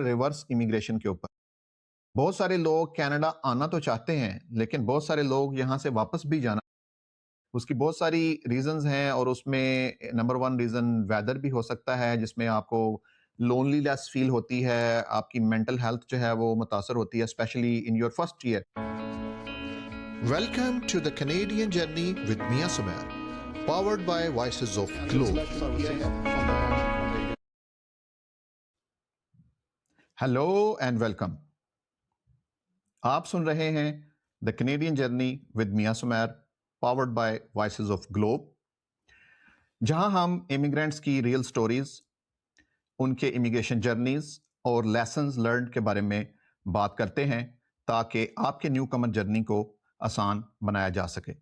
Reverse immigration के ऊपर। बहुत सारे लोग कनाडा आना तो चाहते हैं, लेकिन बहुत सारे लोग यहाँ से वापस भी जाना, उसकी बहुत सारी रीजंस हैं और उसमें नंबर वन रीजन वेदर भी हो सकता है, जिसमें आपको लोनलीनेस फील होती है, आपकी मेंटल हेल्थ जो है वो मुतासर होती है, specially in your first year. Welcome to the Canadian journey with Mia Sumer, powered by voices of globe. Hello and welcome. आप सुन रहे हैं the Canadian journey with Mia Sumer, powered by voices of globe, जहां हम immigrants की real stories, उनके immigration journeys और lessons learn के बारे में बात करते हैं, ताकि आपके न्यू कमर जर्नी को आसान बनाया जा सके।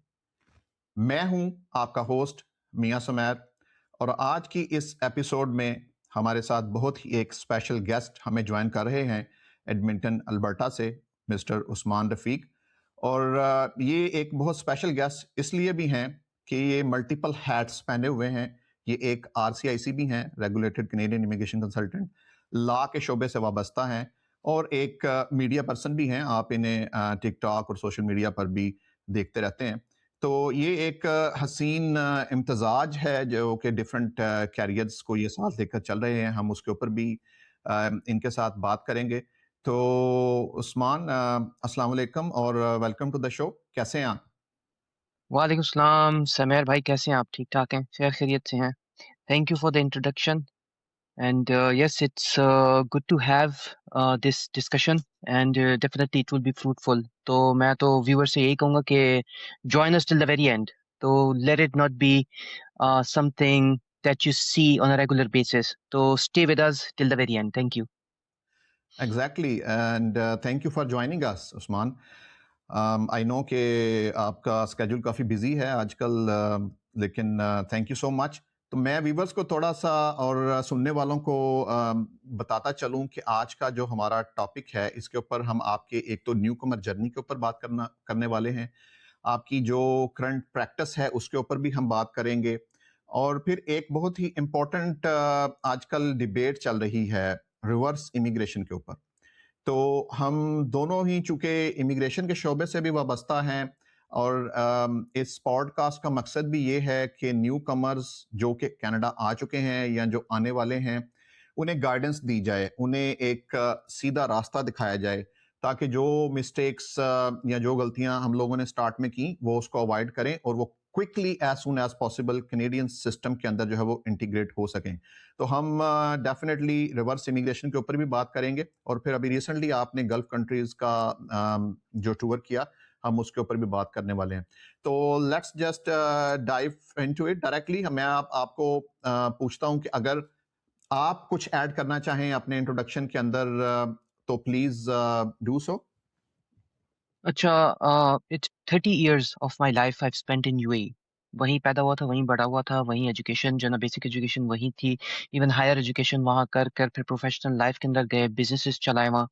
मैं हूं आपका होस्ट मिया सुमेर, और आज की इस एपिसोड में हमारे साथ बहुत ही एक स्पेशल गेस्ट हमें ज्वाइन कर रहे हैं एडमिंटन अल्बर्टा से, मिस्टर उस्मान रफ़ीक। और ये एक बहुत स्पेशल गेस्ट इसलिए भी हैं कि ये मल्टीपल हैट्स पहने हुए हैं। ये एक RCIC भी हैं, regulated Canadian immigration consultant, law के शोबे से वाबस्ता हैं, और एक मीडिया पर्सन भी हैं। आप इन्हें टिकटॉक और सोशल मीडिया पर भी देखते रहते हैं। तो ये एक हसीन इम्तजाज है जो कि डिफरेंट कैरियर्स को ये साथ लेकर चल रहे हैं। हम उसके ऊपर भी इनके साथ बात करेंगे। तो उस्मान, अस्सलाम वालेकुम और वेलकम टू द शो। कैसे हैं आप? वालेकुम सलाम समीर भाई, कैसे हैं आप? ठीक ठाक हैं, खैर खैरियत से हैं। Thank you for the introduction and yes it's good to have this discussion and definitely it will be fruitful. तो मैं तो व्यूअर से यही कहूँगा कि join us till the very end. तो let it not be something that you see on a regular basis. So stay with us till the very end. Thank you. Exactly, and thank you for joining us Usman. I know कि आपका schedule काफ़ी busy है आजकल, लेकिन thank you so much. तो मैं viewers को थोड़ा सा और सुनने वालों को बताता चलूं कि आज का जो हमारा टॉपिक है, इसके ऊपर हम आपके एक तो न्यू कमर जर्नी के ऊपर बात करने वाले हैं, आपकी जो करंट प्रैक्टिस है उसके ऊपर भी हम बात करेंगे, और फिर एक बहुत ही इम्पोर्टेंट आजकल डिबेट चल रही है रिवर्स इमिग्रेशन के ऊपर। तो हम दोनों ही चूंकि इमिग्रेशन के शोबे से भी वाबस्ता हैं, और इस पॉडकास्ट का मकसद भी ये है कि न्यू कमर्स जो कि कनाडा आ चुके हैं या जो आने वाले हैं, उन्हें गाइडेंस दी जाए, उन्हें एक सीधा रास्ता दिखाया जाए, ताकि जो मिस्टेक्स या जो गलतियां हम लोगों ने स्टार्ट में की वो उसको अवॉइड करें, और वो quickly as soon as possible Canadian system के अंदर जो है वो इंटीग्रेट हो सकें। तो हम डेफिनेटली रिवर्स इमिग्रेशन के ऊपर भी बात करेंगे, और फिर अभी रिसेंटली आपने गल्फ कंट्रीज का जो टूर किया, हम उसके ऊपर भी बात करने वाले हैं। तो let's just dive into it directly. मैं आपको पूछता हूं कि अगर आप कुछ ऐड करना चाहें अपने इंट्रोडक्शन के अंदर, तो प्लीज डू सो। अच्छा, it's 30 years of my life I've spent in UAE. वहीं पैदा हुआ था, वहीं बड़ा हुआ था, वहीं एजुकेशन जो ना बेसिक एजुकेशन वहीं थी। इवन हायर एजुकेशन वहाँ कर कर फिर प्रोफेशनल लाइफ के अंदर गए, बिजनेसेस चलाए वहाँ।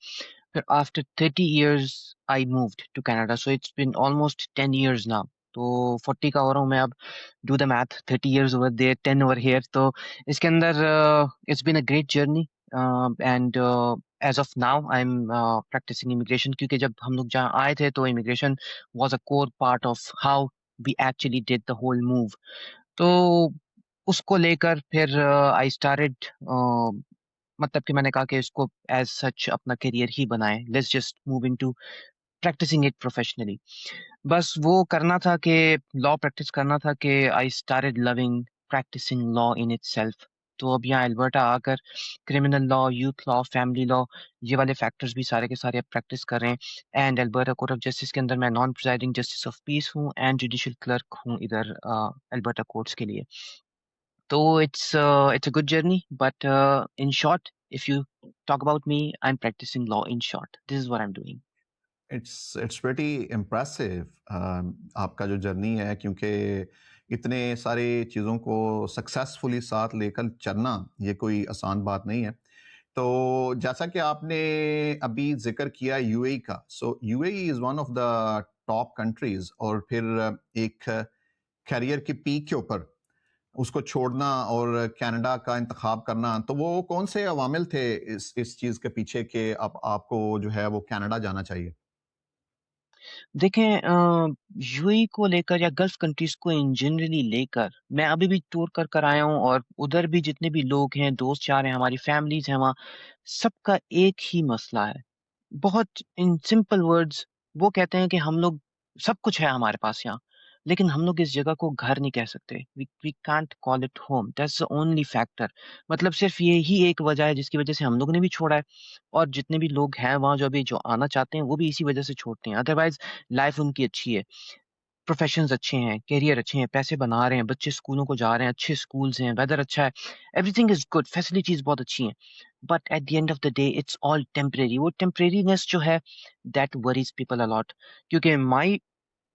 फिर after 30 years I moved to Canada. So it's been almost 10 years now. तो 40 का हो रहा हूँ मैं अब। Do the math, 30 years over there, 10 over here. तो इसके अंदर it's been a great journey and as of now I am practising immigration, क्योंकि जब हम लोग जहाँ आए थे तो immigration was a core part of how we actually did the whole move. तो उसको लेकर फिर आई स्टार्टेड, मतलब कि मैंने कहा कि इसको एज सच अपना करियर ही बनाएं, let's just move into practising it professionally. बस वो करना था कि लॉ प्रैक्टिस करना था कि I started loving practising law in itself. तो अब यहाँ अल्बर्टा आकर criminal law, youth law, family law, ये वाले फैक्टर्स भी सारे के सारे अब प्रैक्टिस कर रहे हैं। And Alberta court of justice के अंदर मैं non presiding justice of peace हूँ एंड जुडिशियल क्लर्क हूँ इधर अल्बर्टा कोर्ट्स के लिए। तो it's a good journey, but in short, if you talk about me, I'm practicing law in short. This is what I'm doing. It's pretty impressive आपका जो journey है, क्योंकि इतने सारे चीज़ों को सक्सेसफुली साथ लेकर चलना ये कोई आसान बात नहीं है। तो जैसा कि आपने अभी जिक्र किया यूएई का, so UAE is one of the top countries, और फिर एक कैरियर की पीक के ऊपर उसको छोड़ना और कनाडा का इंतखाब करना, तो वो कौन से अवामिल थे इस चीज़ के पीछे कि अब आपको जो है वो कनाडा जाना चाहिए? देखें यूएई को लेकर या गल्फ कंट्रीज़ को इन जनरली लेकर मैं अभी भी टूर कर कर आया हूँ और उधर भी जितने भी लोग हैं, दोस्त यार हैं, हमारी फैमिलीज़ हैं वहाँ, सबका एक ही मसला है। बहुत इन सिंपल वर्ड्स वो कहते हैं कि हम लोग सब कुछ है हमारे पास यहाँ, लेकिन हम लोग इस जगह को घर नहीं कह सकते। We can't call it home, that's the only factor. मतलब सिर्फ़ यही एक वजह है जिसकी वजह से हम लोगों ने भी छोड़ा है और जितने भी लोग हैं वहाँ जो अभी जो आना चाहते हैं, वो भी इसी वजह से छोड़ते हैं। अदरवाइज़ लाइफ़ उनकी अच्छी है, प्रोफ़ेशंस अच्छे हैं, करियर अच्छे हैं, पैसे बना रहे हैं, बच्चे स्कूलों को जा रहे हैं, अच्छे स्कूल्स हैं, वेदर अच्छा है, एवरीथिंग इज़ गुड, फैसिलिटीज़ बहुत अच्छी हैं। But at the end of the day it's all temporary. वो टेम्परेरीनेस जो है that worries people a lot क्योंकि माय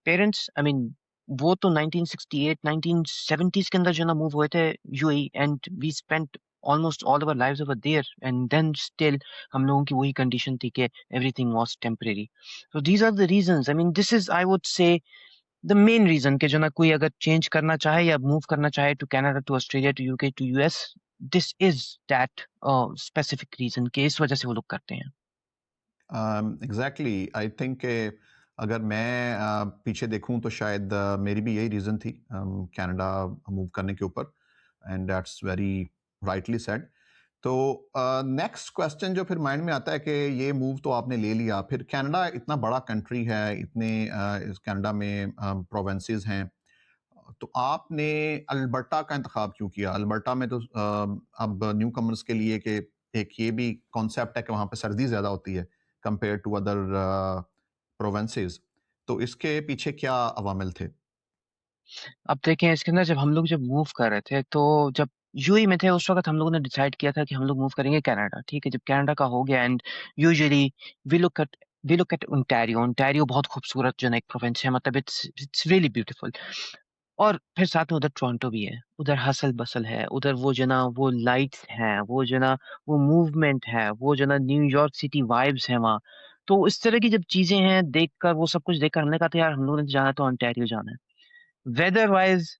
पेरेंट्स आई मीन वो तो 1968 1970s के अंदर जो है ना मूव हुए थे UAE and we spent almost all our lives over there and then still हम लोगों की वही कंडीशन थी कि everything was temporary. So these are the reasons I mean this is I would say the main reason कि जो ना कोई अगर चेंज करना चाहे या मूव करना चाहे to Canada to Australia to UK to US this is that specific reason कि इस वजह से वो लोग करते हैं। एग्ज़ैक्टली आई थिंक कि अगर मैं पीछे देखूँ तो शायद मेरी भी यही रीज़न थी कनाडा मूव करने के ऊपर, and that's very rightly said. तो नेक्स्ट क्वेश्चन जो फिर माइंड में आता है कि ये मूव तो आपने ले लिया, फिर कनाडा इतना बड़ा कंट्री है, इतने इस कनाडा में प्रोविंसेस हैं, तो आपने अल्बर्टा का इंतखाब क्यों किया? अल्बर्टा में तो अब न्यू कमर्स के लिए कि एक ये भी कॉन्सेप्ट है कि वहाँ पे सर्दी ज़्यादा होती है कंपेयर टू अदर प्रोविंसेस, तो इसके पीछे क्या अवामिल थे? अब देखें इसके अंदर जब हम लोग जब मूव कर रहे थे तो जब यूएई में थे उस वक्त हम लोगों ने डिसाइड किया था कि हम लोग मूव करेंगे कनाडा। ठीक है, जब कनाडा का हो गया and usually we look at we look at Ontario. Ontario बहुत खूबसूरत जो है ना एक प्रोविंस है, मतलब इट्स इट्स रियली ब्यूटीफुल। और फिर साथ में उधर टोरंटो भी है, उधर हसल-बसल है, उधर वो जो ना वो लाइट्स हैं, वो जो ना वो मूवमेंट है, वो जो ना न्यूयॉर्क सिटी वाइब्स हैं वहाँ। तो इस तरह की जब चीज़ें हैं देखकर वो सब कुछ देखकर हमने कहा था यार हम लोगों ने जाना है तो ओंटारियो जाना है। वेदर वाइज़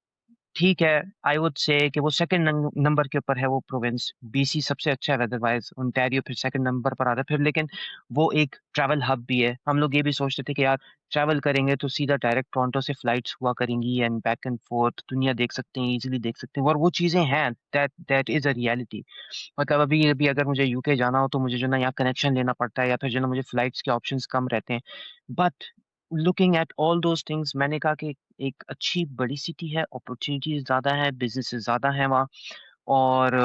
ठीक है, आई वुड से कि वो सेकंड नंबर के ऊपर है वो प्रोविंस। बीसी सबसे अच्छा है वेदर वाइज़, ओंटारियो फिर सेकंड नंबर पर आता है। फिर लेकिन वो एक ट्रैवल हब भी है। हम लोग ये भी सोचते थे कि यार ट्रैवल करेंगे तो सीधा डायरेक्ट टोरंटो से फ्लाइट्स हुआ करेंगी एंड बैक एंड फोर्थ दुनिया देख सकते हैं, ईज़िली देख सकते हैं और वो चीज़ें हैं, that that is a reality. मतलब अभी-अभी अगर मुझे यूके जाना हो तो मुझे जो है ना यहाँ कनेक्शन लेना पड़ता है या फिर जो है ना मुझे फ्लाइट्स के ऑप्शंस कम रहते हैं। But looking at all those things मैंने कहा कि एक अच्छी बड़ी सिटी है, अपॉर्च्युनिटीज़ ज़्यादा है, बिज़नेसेस ज़्यादा हैं वहाँ और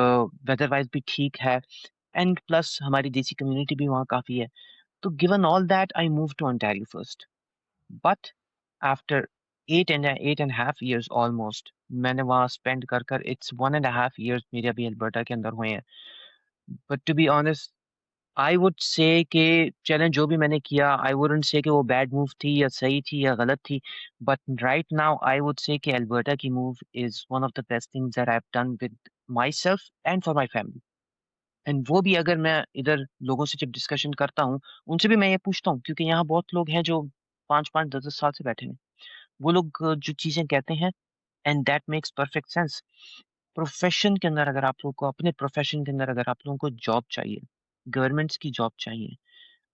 वेदर वाइज़ भी ठीक है एंड प्लस हमारी देसी कम्युनिटी भी वहाँ काफ़ी है। तो given all that I moved to Ontario first. But after 8 and half years almost मैंने वहाँ स्पेंड कर इट्स 1 एंड हाफ इयर्स मेरे अभी अल्बर्टा के अंदर हुए हैं। But to be honest I would say कि चलें जो भी मैंने किया आई वुडंट से कि वो बैड मूव थी या सही थी या गलत थी। But right now I would say कि अल्बर्टा की move is one of the best things that I have done with my self and for my family. And वो भी अगर मैं इधर लोगों से जब डिस्कशन करता हूँ, उनसे भी मैं ये पूछता हूँ क्योंकि यहाँ बहुत लोग हैं जो 5-5 10-10 साल से बैठे हैं। वो लोग जो चीज़ें कहते हैं and that makes perfect sense. Profession के अंदर अगर आप लोगों को अपने प्रोफ़ेशन के अंदर अगर आप लोगों को जॉब चाहिए, गवर्नमेंट्स की जॉब चाहिए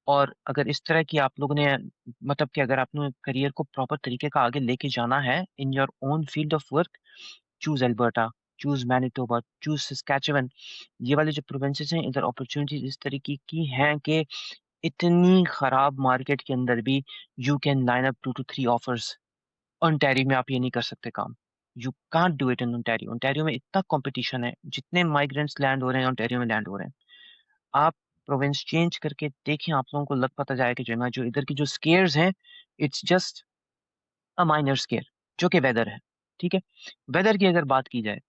और अगर इस तरह की आप लोगों ने मतलब कि अगर आपने करियर को प्रॉपर तरीके का आगे लेके जाना है in your own field of work, choose Alberta, choose Manitoba, choose Saskatchewan. ये वाले जो प्रोविंसेस हैं इधर अपॉर्च्युनिटीज़ इस तरीके की हैं कि इतनी खराब मार्केट के अंदर भी you can line up 2 to 3 offers. Ontario में आप ये नहीं कर सकते काम। You can't do it in Ontario. Ontario में इतना कॉम्पिटिशन है, जितने माइग्रेंट्स लैंड हो रहे हैं ओंटारियो में लैंड हो रहे हैं। आप प्रोविंस चेंज करके देखें, आप लोगों को लग पता जाएगा कि जो है ना, जो इधर की जो स्केर्स हैं, it's just a minor square, जो कि वेदर है, ठीक है? वेदर की अगर बात की जाए,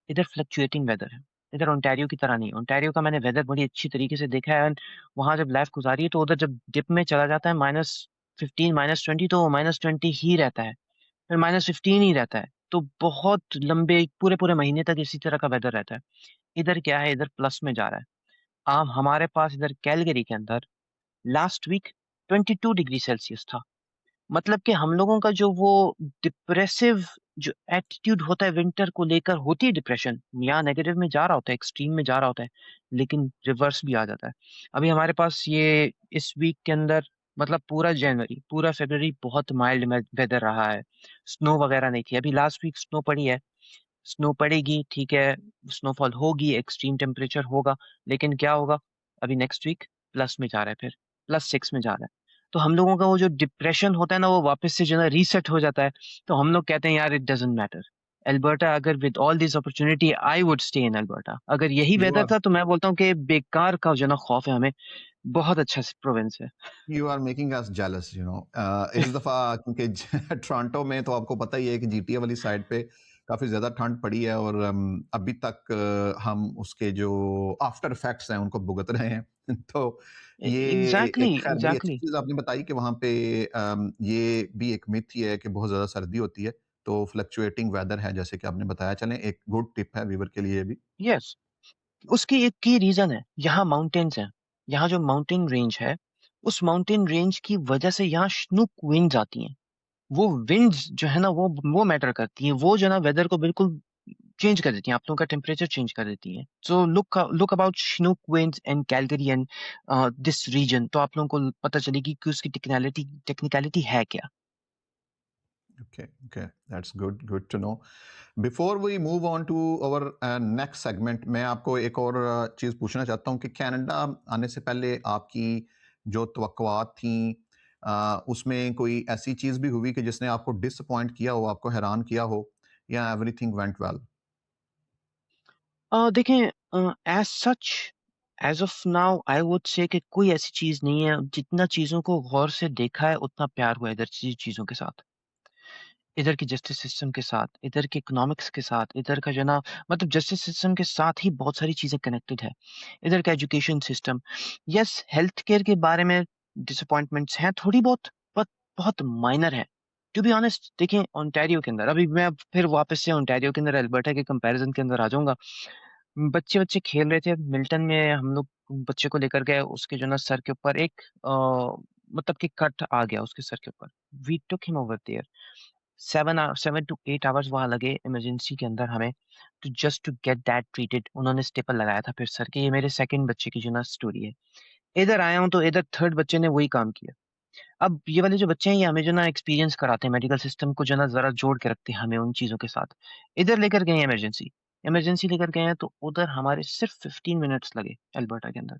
इधर फ्लक्चुएटिंग वेदर है। इधर ओंटारियो की तरह नहीं है। ओंटारियो का मैंने वेदर बड़ी अच्छी तरीके से देखा है एंड वहाँ जब लाइफ गुज़ारी है, तो उधर जब डिप में चला जाता है -15, -20 तो वो -20 ही रहता है, फिर -15 ही रहता है। तो बहुत लंबे पूरे-पूरे महीने तक इसी तरह का वेदर रहता है। इधर क्या है, इधर प्लस में जा रहा है। हमारे पास इधर कैलगरी के अंदर लास्ट वीक 22 डिग्री सेल्सियस था। मतलब कि हम लोगों का जो वो डिप्रेसिव जो एटीट्यूड होता है विंटर को लेकर होती है डिप्रेशन, यहाँ नेगेटिव में जा रहा होता है, एक्सट्रीम में जा रहा होता है, लेकिन रिवर्स भी आ जाता है। अभी हमारे पास ये इस वीक के अंदर मतलब पूरा जनवरी, पूरा फ़रवरी बहुत माइल्ड में वेदर रहा है। स्नो वगैरह नहीं थी। अभी लास्ट वीक स्नो पड़ी है, स्नो पड़ेगी, ठीक है, स्नोफॉल होगी, एक्सट्रीम टेम्परेचर होगा, लेकिन क्या होगा? अभी नेक्स्ट वीक प्लस में जा रहा है फिर, +6 में जा रहा है। तो हम लोगों का वो जो डिप्रेशन होता है ना, वो वापस से जो है ना रीसेट हो जाता है। तो हम लोग कहते हैं यार इट डज़न्ट मैटर। अल्बर्टा अगर with all this opportunity I would stay in Alberta. अगर यही यू वेदर आर था तो मैं बोलता हूँ कि बेकार का जो है ना खौफ है हमें, बहुत अच्छा स प्रोविंस है। You are making us jealous, इस दफा क्योंकि टोरंटो में तो आपको पता ही है कि जीटीए वाली साइड पे काफी ज्यादा ठंड पड़ी है और अभी तक हम उसके जो आफ्टर इफेक्ट्स हैं उनको भुगत रहे हैं तो ये एग्ज़ैक्टली, एक खैर बड़ी अच्छी एग्ज़ैक्टली। चीज आपने बताई कि वहां पे ये भी एक मिथ ही है कि बहुत ज्यादा सर्दी होती है, तो फ्लक्चुएटिंग वेदर है जैसे कि आपने बताया। चलें, एक गुड टिप है व्यूवर के लिए भी। यस। उसकी एक की रीज़न है, यहाँ माउंटेन्स हैं। यहाँ जो माउंटेन रेंज है, उस माउंटेन रेंज की वजह से यहाँ स्नूक विंड्स आती हैं। वो विंड्स जो है ना वो मैटर करती हैं। वो जो है ना वेदर को बिल्कुल चेंज कर देती हैं, आप लोगों का टेम्परेचर चेंज कर देती हैं। So look about chinook winds in Calgary and this region, तो आप लोगों को पता चलेगी कि उसकी टेक्निकैलिटी है क्या? Okay, okay, that's good to know. Before we move on to our next segment, मैं आपको एक और चीज़ पूछना चाहता हूँ कि कनाडा आने से पहले आपकी जो तवक्कुआत थी, उसमें कोई ऐसी चीज़ भी हुई कि जिसने आपको डिसअपॉइंट किया हो, आपको हैरान किया हो, या एवरीथिंग वेंट वेल? देखें, as such as of now I would say कि कोई ऐसी चीज़ नहीं है, जितना चीज़ों को गौर से देखा है उतना प्यार हुआ है इधर चीज़ों के साथ। इधर की जस्टिस सिस्टम के साथ, इधर के इकोनॉमिक्स के साथ, इधर का जो है ना मतलब जस्टिस सिस्टम के साथ ही बहुत सारी चीज़ें कनेक्टेड है। इधर का education system, yes health care के बारे में डिसअपॉइंटमेंट्स हैं थोड़ी बहुत, बट बहुत माइनर है। टू बी ऑनेस्ट देखें ओंटारियो के अंदर, अभी मैं फिर वापस से ओंटारियो के अंदर अल्बर्टा के कंपैरिज़न के अंदर आ जाऊँगा। बच्चे-वच्चे खेल रहे थे मिल्टन में, हम लोग बच्चे को लेकर गए, उसके जो है ना सर के ऊपर एक मतलब कि कट आ गया उसके सर के ऊपर। We took him over there. 7 to 8 hours वहाँ लगे इमरजेंसी के अंदर हमें to just to get that treated. उन्होंने स्टेपल लगाया था फिर सर के। ये मेरे सेकंड बच्चे की जो ना स्टोरी है। इधर आया हूँ तो इधर थर्ड बच्चे ने वही काम किया। अब ये वाले जो बच्चे हैं ये हमें जो ना एक्सपीरियंस कराते हैं मेडिकल सिस्टम को जो ना ज़रा जोड़ के रखते हैं हमें उन चीज़ों के साथ। इधर लेकर गए हैं इमरजेंसी, इमरजेंसी लेकर गए हैं तो उधर हमारे सिर्फ 15 मिनट्स लगे अल्बर्टा के अंदर।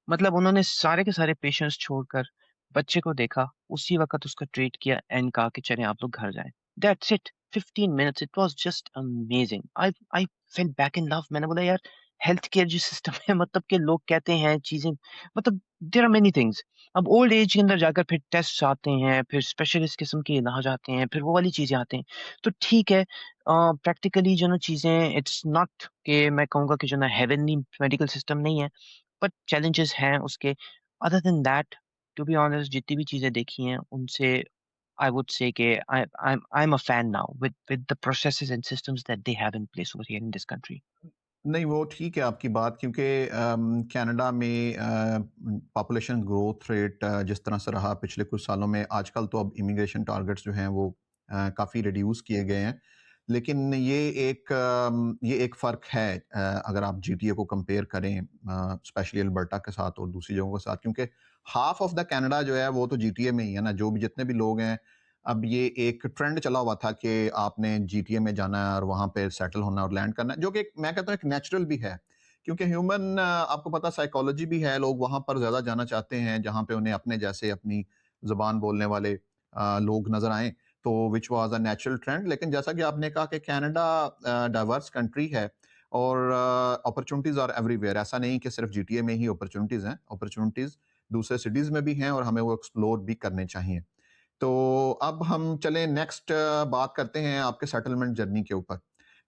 मतलब उन्होंने सारे के सारे पेशेंट्स छोड़कर बच्चे को देखा, उसी वक़्त उसका ट्रीट किया एंड कहा कि चलें आप लोग घर जाएँ। That's it, 15 minutes, it was just amazing. I fell back in love. मैंने बोला यार हेल्थ केयर जो सिस्टम है मतलब कि लोग कहते हैं चीज़ें मतलब देयर आर मेनी थिंग्स। अब ओल्ड एज के अंदर जाकर फिर टेस्ट्स आते हैं, फिर स्पेशलिस्ट किस्म के इलाज आते हैं, फिर वो वाली चीज़ें आते हैं। तो ठीक है, प्रैक्टिकली जो ना चीज़ें इट्स नॉट कि मैं कहूँगा कि जो ना हेवनली मेडिकल सिस्टम नहीं है। बट चैलेंजेस हैं उसके। Other than that to be honest जितनी भी चीज़ें देखी हैं उनसे आई वुड से कि I am a fan now with the processes and systems that they have in place over here in this country. नहीं, वो ठीक है आपकी बात, क्योंकि कनाडा में पॉपुलेशन ग्रोथ रेट जिस तरह से रहा पिछले कुछ सालों में, आजकल तो अब इमिग्रेशन टारगेट्स जो हैं वो काफ़ी रिड्यूस किए गए हैं। लेकिन ये एक फ़र्क है, अगर आप जीटीए को कंपेयर करें स्पेशली अल्बर्टा के साथ और दूसरी जगहों के साथ, क्योंकि हाफ ऑफ द कनाडा जो है वो तो जीटीए में ही है ना। जो भी जितने भी लोग हैं, अब ये एक ट्रेंड चला हुआ था कि आपने जीटीए में जाना है और वहाँ पे सेटल होना और लैंड करना है, जो कि मैं कहता हूँ एक नेचुरल भी है, क्योंकि ह्यूमन आपको पता साइकोलॉजी भी है, लोग वहाँ पर ज़्यादा जाना चाहते हैं जहाँ पे उन्हें अपने जैसे अपनी ज़ुबान बोलने वाले लोग नज़र आएँ, तो विच वाज़ अ नेचुरल ट्रेंड। लेकिन जैसा कि आपने कहा कि कनाडा डाइवर्स कंट्री है और अपॉर्चुनिटीज़ आर एवरीवेयर। ऐसा नहीं कि सिर्फ जीटीए में ही अपॉर्चुनिटीज़ हैं, अपॉर्चुनिटीज़ दूसरे सिटीज़ में भी हैं और हमें वो एक्सप्लोर भी करने चाहिए। तो अब हम चलें नेक्स्ट, बात करते हैं आपके सेटलमेंट जर्नी के ऊपर।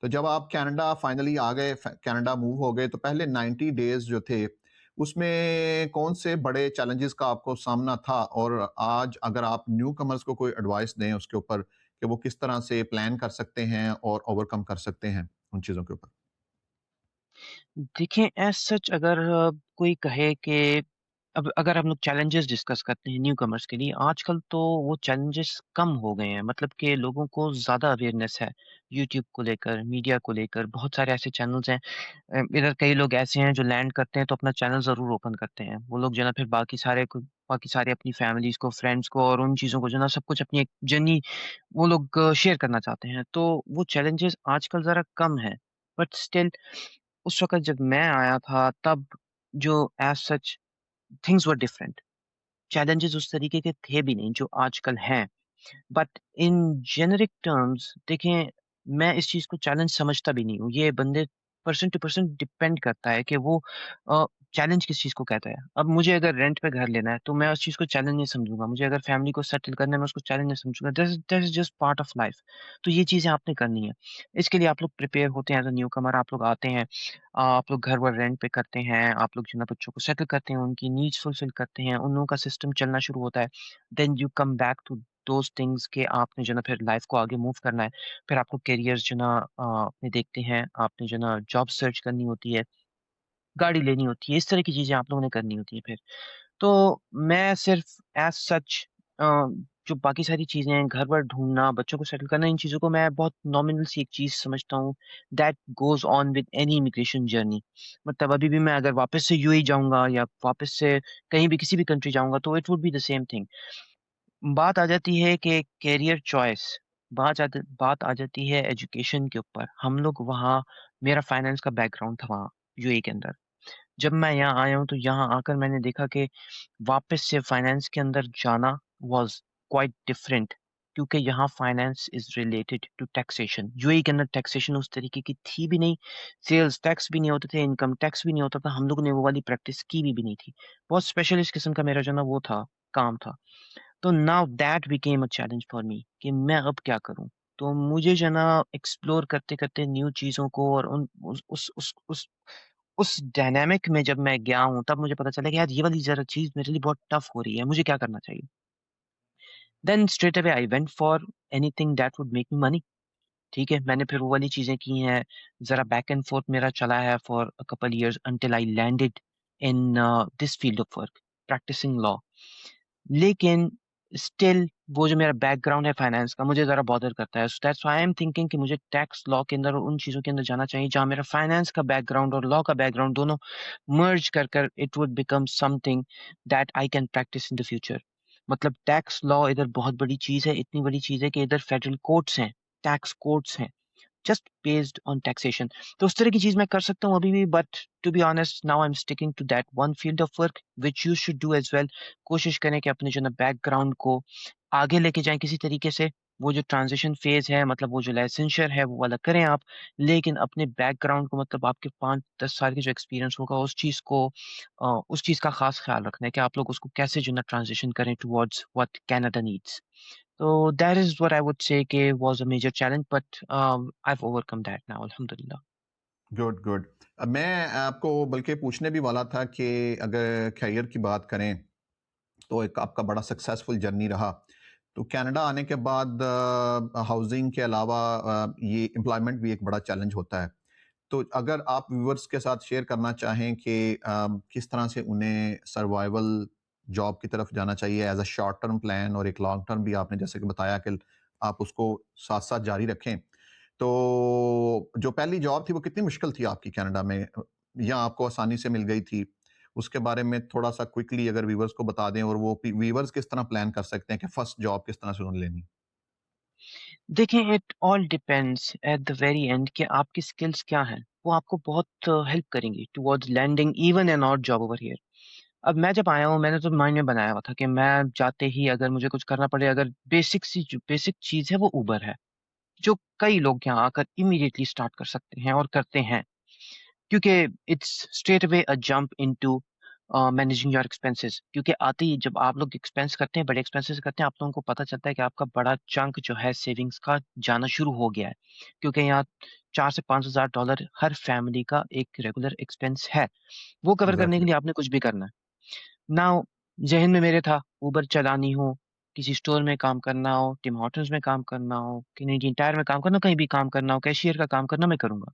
तो जब आप कनाडा फाइनली आ गए, कनाडा मूव हो गए, तो पहले 90 डेज़ जो थे, उसमें कौन से बड़े चैलेंजेस का आपको सामना था? और आज अगर आप न्यू कमर्स को कोई एडवाइस दें उसके ऊपर कि वो किस तरह से प्लान कर सकते हैं और ओवरकम कर सकते हैं उन चीज़ों के ऊपर? देखिए एज़ सच अगर कोई कहे कि अब अगर हम लोग चैलेंजेस डिस्कस करते हैं न्यू कमर्स के लिए, आजकल तो वो चैलेंजेस कम हो गए हैं। मतलब कि लोगों को ज़्यादा अवेयरनेस है यूट्यूब को लेकर, मीडिया को लेकर। बहुत सारे ऐसे चैनल्स हैं। इधर कई लोग ऐसे हैं जो लैंड करते हैं तो अपना चैनल ज़रूर ओपन करते हैं। वो लोग जो है ना फिर बाकी सारे अपनी फैमिलीज़ को, फ्रेंड्स को और उन चीज़ों को जो है ना सब कुछ अपनी एक जर्नी वो लोग शेयर करना चाहते हैं। तो वो चैलेंजेस आजकल ज़रा कम हैं। बट स्टिल उस वक़्त जब मैं आया था तब जो as such things were different. Challenges उस तरीके के थे भी नहीं जो आजकल हैं। बट इन जेनेरिक टर्म्स देखें, मैं इस चीज़ को चैलेंज समझता भी नहीं हूँ। ये बंदे पर्सन टू पर्सन डिपेंड करता है कि वो चैलेंज किस चीज़ को कहता है। अब मुझे अगर रेंट पे घर लेना है, तो मैं उस चीज़ को चैलेंज नहीं समझूँगा। मुझे अगर फैमिली को सेटल करना है, मैं उसको चैलेंज नहीं समझूँगा। That is just part of life. तो ये चीज़ें आपने करनी है। इसके लिए आप लोग प्रिपेयर होते हैं एज़ अ न्यूकमर, आप लोग आते हैं, आप लोग घर-वर रेंट पे करते हैं, आप लोग जो है ना बच्चों को सेटल करते हैं, उनकी नीड्स फुलफिल करते हैं, उन लोगों का सिस्टम चलना शुरू होता है। Then you come back to those things कि आपने जो है ना फिर लाइफ़ को आगे मूव करना है। फिर आपको करियर्स जो है ना अपने देखते हैं, आपने जो है ना जॉब सर्च करनी होती है, गाड़ी लेनी होती है, इस तरह की चीज़ें आप लोगों ने करनी होती हैं फिर। तो मैं सिर्फ़ एज़ सच अ, जो बाकी सारी चीज़ें हैं, घर-वर ढूँढना, बच्चों को सेटल करना, इन चीज़ों को मैं बहुत नॉमिनल सी एक चीज़ समझता हूँ, that goes on with any immigration journey. मतलब अभी भी मैं अगर वापस से यूएई जाऊँगा या वापस से कहीं भी किसी भी कंट्री जाऊँगा, तो it would be the same thing. बात आ जाती है कि करियर चॉइस, बात आ जाती है एजुकेशन के ऊपर। हम लोग वहाँ, मेरा फाइनेंस का बैकग्राउंड था वहाँ यूएई के अंदर। जब मैं यहाँ आया हूँ तो यहाँ आकर मैंने देखा कि वापस से फाइनेंस के अंदर जाना वाज़ क्वाइट डिफरेंट, क्योंकि यहाँ finance is related to taxation. UAE के अंदर टैक्सेशन उस तरीके की थी भी नहीं, सेल्स टैक्स भी नहीं होते थे, इनकम टैक्स भी नहीं होता था। हम लोगों ने वो वाली प्रैक्टिस की भी नहीं थी। बहुत स्पेशलिस्ट किस्म का मेरा जो है ना वो था, काम था। तो now that became a challenge for me कि मैं अब क्या करूँ? तो मुझे जो है ना एक्सप्लोर करते-करते न्यू चीज़ों को और उन उस डायनामिक में जब मैं गया हूँ, तब मुझे पता चला कि यार ये वाली ज़रा चीज़ मेरे लिए बहुत टफ हो रही है, मुझे क्या करना चाहिए? Then straight away I went for anything that would make me money. ठीक है, मैंने फिर वो वाली चीज़ें की हैं, ज़रा बैक एंड फ़ोर्थ मेरा चला है for a couple years until I landed in this field of work, practicing law. लेकिन स्टिल वो जो मेरा बैकग्राउंड है फाइनेंस का, मुझे ज़रा बॉदर करता है। So that's why I am thinking कि मुझे टैक्स लॉ के अंदर और उन चीज़ों के अंदर जाना चाहिए जहाँ मेरा फाइनेंस का बैकग्राउंड और लॉ का बैकग्राउंड दोनों मर्ज कर it would become something that I can practice in the future. मतलब टैक्स लॉ इधर बहुत बड़ी चीज़ है, इतनी बड़ी चीज़ है कि इधर फेडरल कोर्ट्स हैं, टैक्स कोर्ट्स हैं। Just based on taxation. तो उस तरह की चीज़ मैं कर सकता हूँ अभी भी, but to be honest now I am sticking to that one field of work which you should do as well. कोशिश करें कि अपने जो है ना बैकग्राउंड को आगे लेके जाएँ किसी तरीके से। वो जो ट्रांज़िशन फ़ेज़ है, मतलब वो जो लाइसेंश्योर है वो वाला करें आप, लेकिन अपने बैकग्राउंड को, मतलब आपके 5-10 साल की जो एक्सपीरियंस होगा उस चीज़ का ख़ास ख़्याल रखना है कि आप लोग उसको कैसे जो है ना ट्रांज़िशन करें towards what Canada needs. So that is what I would say कि was a major challenge, but I've overcome that now, alhamdulillah. Good, good. मैं आपको बल्कि पूछने भी वाला था कि अगर करियर की बात करें, तो एक आपका बड़ा सक्सेसफुल जर्नी रहा। तो कनाडा आने के बाद हाउसिंग के अलावा ये एम्प्लॉयमेंट भी एक बड़ा चैलेंज होता है। तो अगर आप व्यूअर्स के साथ शेयर करना चाहें कि किस तरह से उन्हें सर्वाइवल जॉब की तरफ जाना चाहिए as a short term plan, और एक लॉन्ग टर्म भी आपने जैसे कि बताया कि आप उसको साथ-साथ जारी रखें। तो जो पहली जॉब थी वो कितनी मुश्किल थी आपकी कनाडा में, या आपको आसानी से मिल गई थी? उसके बारे में थोड़ा-सा क्विकली अगर व्यूअर्स को बता दें, और वो व्यूअर्स किस तरह प्लान कर सकते हैं कि फर्स्ट जॉब किस तरह से उन्होंने लेनी? देखें, it all depends at the very end कि आपकी स्किल्स क्या हैं। वो आपको बहुत हेल्प करेंगी towards landing even an odd job over here. अब मैं जब आया हूँ, मैंने तो माइंड में बनाया हुआ था कि मैं जाते ही अगर मुझे कुछ करना पड़े, अगर बेसिक चीज़ है वो उबर है, जो कई लोग यहाँ आकर इमीडिएटली स्टार्ट कर सकते हैं और करते हैं। क्योंकि it's straight away a jump into managing your expenses. क्योंकि आते ही जब आप लोग एक्सपेंस करते हैं, बड़े एक्सपेंसेस करते हैं, आप लोगों को पता चलता है कि आपका बड़ा चंक जो है सेविंग्स का जाना शुरू हो गया है। क्योंकि यहाँ 4 से 5,000 डॉलर हर फैमिली का एक रेगुलर एक्सपेंस है। वो कवर करने के एग्ज़ैक्टली। लिए आपने कुछ भी करना है। नाउ ज़हन में मेरे था उबर चलानी हो, किसी स्टोर में काम करना हो, टिम हॉर्टन्स में काम करना हो, कैनेडियन टायर में काम करना हो, कहीं भी काम करना हो, कैशियर का काम करना मैं करूँगा।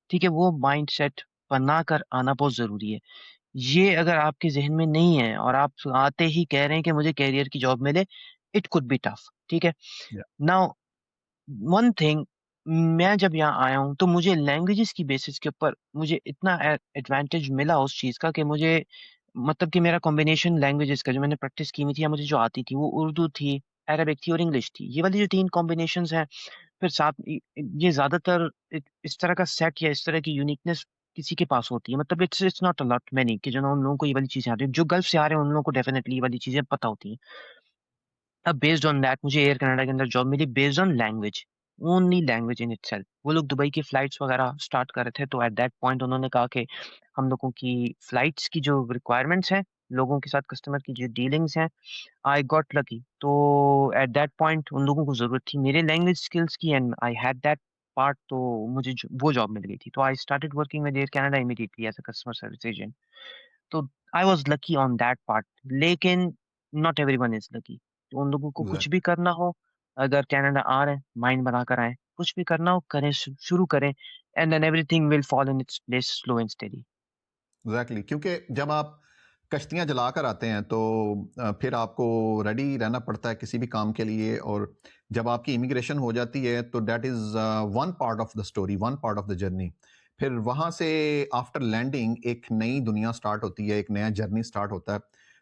ठीक है, वो माइंडसेट बनाकर आना बहुत ज़रूरी है। ये अगर आपके ज़हन में नहीं है और आप आते ही कह रहे हैं कि मुझे करियर की जॉब मिले, इट कुड बी टफ, ठीक है? या नाउ वन थिंग, मैं जब यहाँ आया हूँ, तो मुझे लैंग्वेजेज़ की बेसिस के ऊपर मुझे इतना एडवांटेज मिला उस चीज़ का कि मुझे मतलब कि मेरा कॉम्बिनेशन लैंग्वेजेज़ का जो मैंने प्रैक्टिस की हुई थी या मुझे जो आती थी, वो उर्दू थी, अरबिक थी और इंग्लिश थी। ये वाली जो 3 कॉम्बिनेशंस हैं, फिर साथ ये ज़्यादातर इस तरह का सेट या इस तरह की यूनिकनेस किसी के पास होती है। मतलब it's it's not a lot many कि जो ना उन लोगों को ये वाली चीज़ें आती हैं। जो गल्फ से आ रहे हैं, उन लोगों को डेफिनिटली ये वाली चीज़ें पता होती हैं। अब बेस्ड ऑन दैट मुझे एयर कनाडा के अंदर जॉब मिली based on language, only language in itself. वो लोग दुबई की फ्लाइट्स वगैरह स्टार्ट कर रहे थे, तो एट दैट पॉइंट उन्होंने कहा कि हम लोगों की फ्लाइट्स की जो रिक्वायरमेंट्स हैं, लोगों के साथ कस्टमर की जो डीलिंग्स हैं, आई गॉट लकी। तो एट दैट पॉइंट उन लोगों को ज़रूरत थी मेरे लैंग्वेज स्किल्स की and I had that part, तो मुझे वो जॉब मिल गई थी। तो I started working with Air Canada immediately as a customer service agent. तो I was lucky on that part, लेकिन नॉट एवरीवन इज़ लकी। तो उन लोगों को कुछ भी एग्जैक्टली करना हो, अगर कनाडा आ रहे हैं, माइंड बनाकर आएँ। कुछ भी करना हो, करें, शुरू करें and then everything will fall in its place slow and steady. Exactly क्योंकि जब आप कश्तियां जला कर आते हैं तो फिर आपको रेडी रहना पड़ता है किसी भी काम के लिए। और जब आपकी इमिग्रेशन हो जाती है तो that is one part of the story, one part of the journey. फिर वहाँ से आफ्टर लैंडिंग एक नई दुनिया स्टार्ट होती है, एक नया जर्नी स्टार्ट होता है।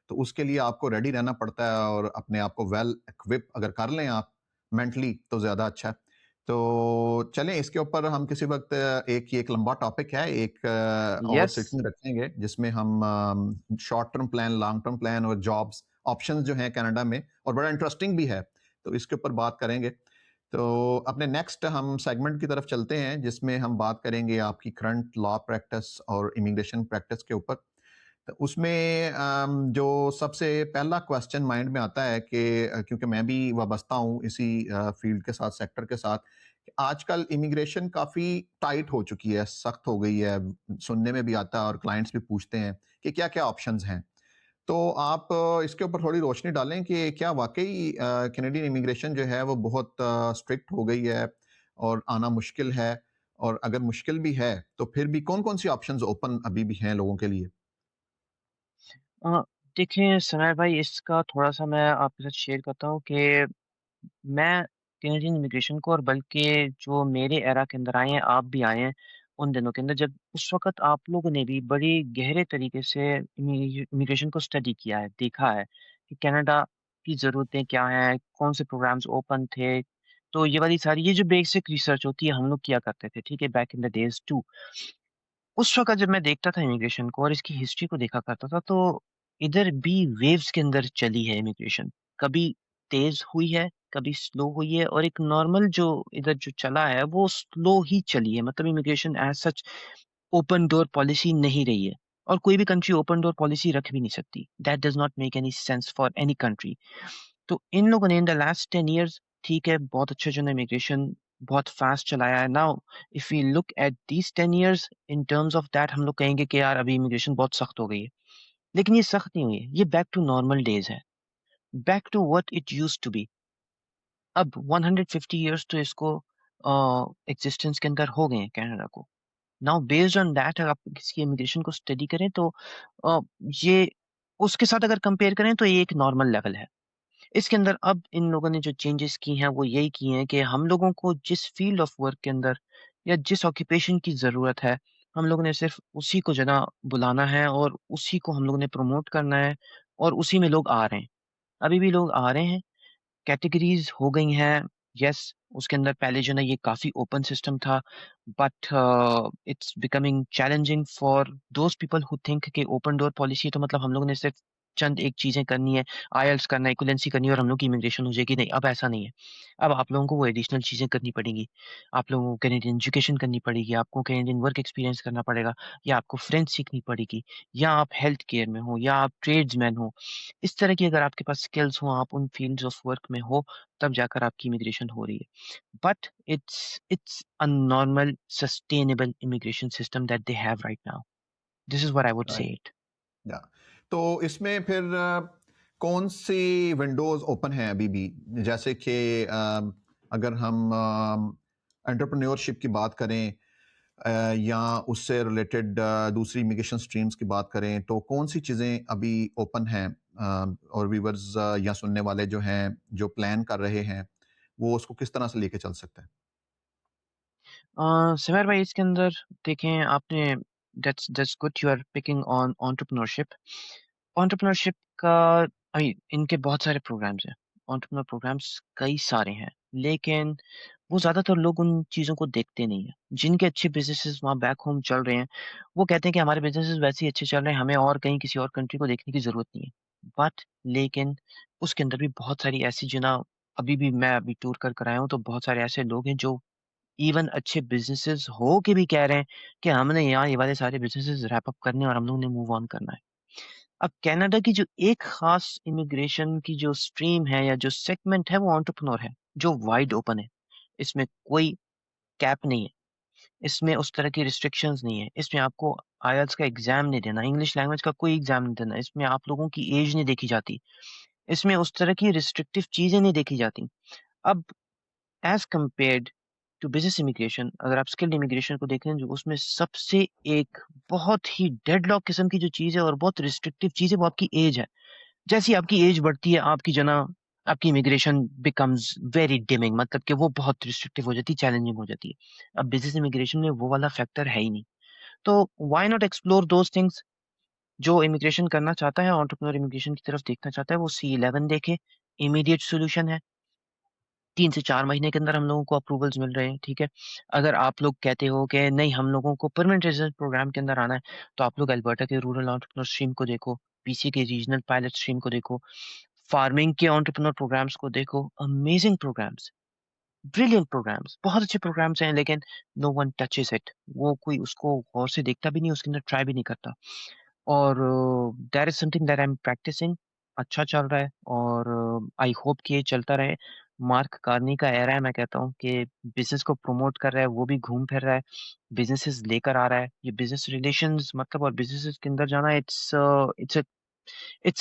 तो उसके लिए आपको रेडी रहना पड़ता है और अपने आप को वेल इक्विप अगर कर लें आप मेंटली तो ज़्यादा अच्छा है। तो चलें इसके ऊपर हम किसी वक्त एक ये एक लंबा टॉपिक है, एक और यस। सिटिंग रखेंगे जिसमें हम short term plan, long term plan और जॉब्स ऑप्शंस जो हैं कनाडा में, और बड़ा इंटरेस्टिंग भी है, तो इसके ऊपर बात करेंगे। तो अपने नेक्स्ट हम सेगमेंट की तरफ चलते हैं जिसमें हम बात करेंगे आपकी करंट लॉ प्रैक्टिस और इमिग्रेशन प्रैक्टिस के ऊपर। तो उसमें जो सबसे पहला क्वेश्चन माइंड में आता है कि क्योंकि मैं भी वाबस्ता हूँ इसी फील्ड के साथ, सेक्टर के साथ, कि आजकल इमिग्रेशन काफ़ी टाइट हो चुकी है, सख्त हो गई है। सुनने में भी आता है और क्लाइंट्स भी पूछते हैं कि क्या-क्या ऑप्शंस हैं। तो आप इसके ऊपर थोड़ी रोशनी डालें कि क्या वाक़ई कैनेडियन इमिग्रेशन जो है वो बहुत स्ट्रिक्ट हो गई है और आना मुश्किल है? और अगर मुश्किल भी है, तो फिर भी कौन-कौन सी ऑप्शंस ओपन अभी भी हैं लोगों के लिए? अ, देखिए समीर भाई, इसका थोड़ा-सा मैं आपके साथ शेयर करता हूँ कि मैं कैनेडियन इमिग्रेशन को और बल्कि जो मेरे एरा के अंदर आए हैं, आप भी आए हैं उन दिनों के अंदर जब उस वक़्त आप लोगों ने भी बड़ी गहरे तरीके से इमिग्रेशन को स्टडी किया है, देखा है कि कनाडा की ज़रूरतें क्या हैं, कौन से प्रोग्राम्स ओपन थे। तो ये वाली सारी ये जो बेसिक रिसर्च होती है, हम लोग किया करते थे, ठीक है? Back in the days too. उस वक़्त जब मैं देखता था इमिग्रेशन को और इसकी हिस्ट्री को देखा करता था, तो इधर भी वेव्स के अंदर चली है इमिग्रेशन। कभी तेज़ हुई है, कभी स्लो हुई है और एक नॉर्मल जो इधर जो चला है, वो स्लो ही चली है। मतलब immigration as such open door policy नहीं रही है और कोई भी कंट्री ओपन डोर पॉलिसी रख भी नहीं सकती। That does not make any sense for any country. तो इन लोगों ने इन द लास्ट 10 इयर्स ठीक है, बहुत अच्छे जो है इमिग्रेशन बहुत फास्ट चलाया है। Now if we look at these 10 years in terms of that हम लोग कहेंगे कि यार अभी इमिग्रेशन बहुत सख्त हो गई है। लेकिन ये सख्त नहीं हुई है, ये बैक टू नॉर्मल डेज़ है, back to what it used to be. अब 150 इयर्स तो इसको एक्जिस्टेंस के अंदर हो गए हैं कनाडा को। नाउ बेस्ड ऑन दैट अगर आप किसी इमिग्रेशन को स्टडी करें तो अ, ये उसके साथ अगर कंपेयर करें तो ये एक नॉर्मल लेवल है। इसके अंदर अब इन लोगों ने जो चेंजेस की हैं वो यही की हैं कि हम लोगों को जिस फील्ड ऑफ वर्क के अंदर या जिस ऑक्यूपेशन की ज़रूरत है, हम लोगों ने सिर्फ़ उसी को जो है ना बुलाना है और उसी को हम लोगों ने प्रमोट करना है और उसी में लोग आ रहे हैं। अभी भी लोग आ रहे हैं, कैटेगरीज़ हो गई हैं, येस, उसके अंदर पहले जो है ना ये काफ़ी ओपन सिस्टम था, but it's becoming challenging for those people who think कि ओपन डोर पॉलिसी तो मतलब हम लोगों ने सिर्फ़ चंद एक चीज़ें करनी है, आईएलटीएस करना है, इक्विवेलेंसी करनी है और हम लोग की इमिग्रेशन हो जाएगी। नहीं, अब ऐसा नहीं है। अब आप लोगों को वो एडिशनल चीज़ें करनी पड़ेंगी। आप लोगों को कैनेडियन एजुकेशन करनी पड़ेगी, आपको कैनेडियन वर्क एक्सपीरियंस करना पड़ेगा, या आपको फ्रेंच सीखनी पड़ेगी, या आप हेल्थ केयर में हो, या आप ट्रेड्समैन हो। इस तरह की अगर आपके पास स्किल्स हों, आप उन फील्ड्स ऑफ वर्क में हो, तब जाकर आपकी इमिग्रेशन हो रही है। But it's a normal, sustainable immigration system that they have right now. This is what I would say right. it. या तो इसमें फिर कौन सी विंडोज़ ओपन हैं अभी भी? जैसे कि अगर हम एंटरप्रेन्योरशिप की बात करें, या उससे रिलेटेड दूसरी इमिग्रेशन स्ट्रीम्स की बात करें तो कौन-सी चीज़ें अभी ओपन हैं और व्यूअर्स या सुनने वाले जो हैं, जो प्लान कर रहे हैं, वो उसको किस तरह से लेके चल सकते हैं? सिमिर भाई इसके अंदर देखें आपने that's good you are picking on entrepreneurship. Entrepreneurship का इनके बहुत सारे प्रोग्राम्स हैं। एंटरप्रेन्योर प्रोग्राम्स कई सारे हैं, लेकिन वो ज़्यादातर लोग उन चीज़ों को देखते नहीं हैं। जिनके अच्छे बिज़नेसेस वहाँ बैक होम चल रहे हैं, वो कहते हैं कि हमारे बिज़नेसेस वैसे ही अच्छे चल रहे हैं, हमें और कहीं किसी और कंट्री को देखने की ज़रूरत नहीं है। बट लेकिन उसके अंदर भी बहुत सारी ऐसी जो ना अभी टूर कर आया हूँ, तो बहुत सारे ऐसे लोग हैं जो इवन अच्छे बिज़नेसेस हो के भी कह रहे हैं कि हमने यहाँ ये वाले सारे बिज़नेसेस रैप अप करने हैं और हम लोगों ने मूव ऑन करना है। अब कनाडा की जो एक खास इमिग्रेशन की जो स्ट्रीम है या जो सेगमेंट है वो एंटरप्रेन्योर है, जो वाइड ओपन है। इसमें कोई कैप नहीं है, इसमें उस तरह की रिस्ट्रिक्शंस नहीं है, इसमें आपको आईएलटीएस का एग्ज़ाम नहीं देना, इंग्लिश लैंग्वेज का कोई एग्ज़ाम नहीं देना, इसमें आप लोगों की एज नहीं देखी जाती, इसमें उस तरह की रिस्ट्रिक्टिव चीज़ें नहीं देखी जाती। अब as compared to business immigration, अगर आप स्किल्ड इमिग्रेशन को देखें जो उसमें सबसे एक बहुत ही डेडलॉक किस्म की जो चीज़ है और बहुत रिस्ट्रिक्टिव चीज़ है वो आपकी एज है। जैसे ही आपकी एज बढ़ती है आपकी जो ना आपकी इमिग्रेशन बिकम्स वेरी डिमिंग, मतलब कि वो बहुत रिस्ट्रिक्टिव हो जाती है, चैलेंजिंग हो जाती है। अब बिज़नेस इमिग्रेशन में वो वाला फैक्टर है ही नहीं। तो why not explore those things. जो इमिग्रेशन करना चाहता है, एंटरप्रेन्योर इमिग्रेशन की तरफ देखना चाहता है, वो C11 देखे, इमीडिएट सॉल्यूशन है। 3 से 4 महीने के अंदर हम लोगों को अप्रूवल्स मिल रहे हैं, ठीक है? अगर आप लोग कहते हो कि नहीं हम लोगों को परमानेंट रेज़िडेंट प्रोग्राम के अंदर आना है, तो आप लोग अल्बर्टा के रूरल एंटरप्रेन्योर स्ट्रीम को देखो, BC के रीजनल पायलट स्ट्रीम को देखो, फार्मिंग के एंटरप्रेन्योर प्रोग्राम्स को देखो, अमेजिंग प्रोग्राम्स, ब्रिलियंट प्रोग्राम्स, बहुत अच्छे प्रोग्राम्स हैं लेकिन नो वन टचेस इट। वो कोई उसको गौर से देखता भी नहीं, उसके अंदर ट्राई भी नहीं करता। और that is something that I am practicing. अच्छा चल रहा है और आई होप कि ये चलता रहे। मार्क कार्नी का एरा है, मैं कहता हूँ कि बिज़नेस को प्रमोट कर रहा है, वो भी घूम फिर रहा है, बिज़नेसेस लेकर आ रहा है। ये बिज़नेस रिलेशंस मतलब और बिज़नेसेस के अंदर जाना it's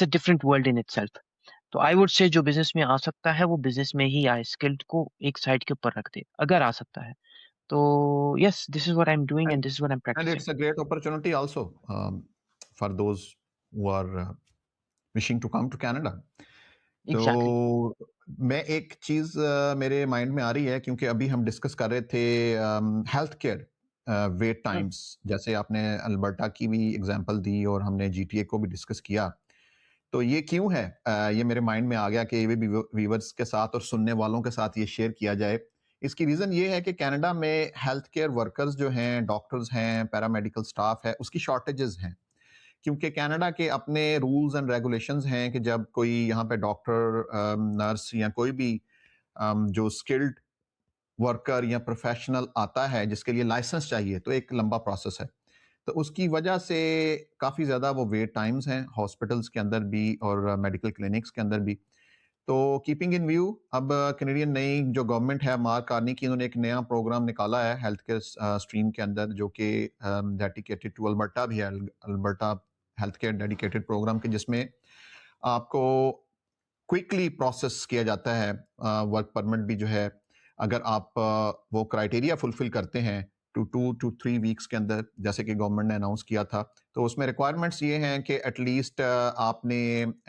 a different world in itself. तो आई वुड से जो बिज़नेस में आ सकता है, वो बिज़नेस में ही आए, स्किल्ड को एक साइड के ऊपर रख दे, अगर आ सकता है। तो yes, this is what I am doing and And this is what I am and practicing. it's a great opportunity also for those who are wishing to come to Canada. Exactly. तो मैं एक चीज़ मेरे mind में आ रही है क्योंकि अभी हम डिस्कस कर रहे थे हेल्थ केयर वेट हुँ, टाइम्स जैसे आपने अल्बर्टा की भी एग्जांपल दी और हमने जीटीए को भी डिस्कस किया तो ये क्यों है ये मेरे माइंड में आ गया कि ये भी व्यूवर्स के साथ और सुनने वालों के साथ ये शेयर किया जाए इसकी रीज़न ये है कि कनाडा में हेल्थ केयर वर्कर्स जो हैं डॉक्टर्स हैं पैरामेडिकल स्टाफ है उसकी शॉर्टेजेस हैं क्योंकि कनाडा के अपने रूल्स एंड रेगुलेशंस हैं कि जब कोई यहाँ पे डॉक्टर नर्स या कोई भी जो स्किल्ड वर्कर या प्रोफेशनल आता है जिसके लिए लाइसेंस चाहिए तो एक लंबा प्रोसेस है तो उसकी वजह से काफ़ी ज़्यादा वो वेट टाइम्स हैं हॉस्पिटल्स के अंदर भी और मेडिकल क्लिनिक्स के अंदर भी तो कीपिंग इन व्यू अब कैनेडियन नई जो गवर्नमेंट है मार्क कार्नी की उन्होंने एक नया प्रोग्राम निकाला है हेल्थ केयर स्ट्रीम के अंदर जो कि डेडिकेटेड टू अल्बर्टा भी है Alberta health care dedicated program के जिसमें आपको क्विकली प्रोसेस किया जाता है वर्क परमिट भी जो है अगर आप वो क्राइटेरिया फुलफिल करते हैं टू 3 वीक्स के अंदर जैसे कि गवर्नमेंट ने अनाउंस किया था तो उसमें रिक्वायरमेंट्स ये हैं कि एटलीस्ट आपने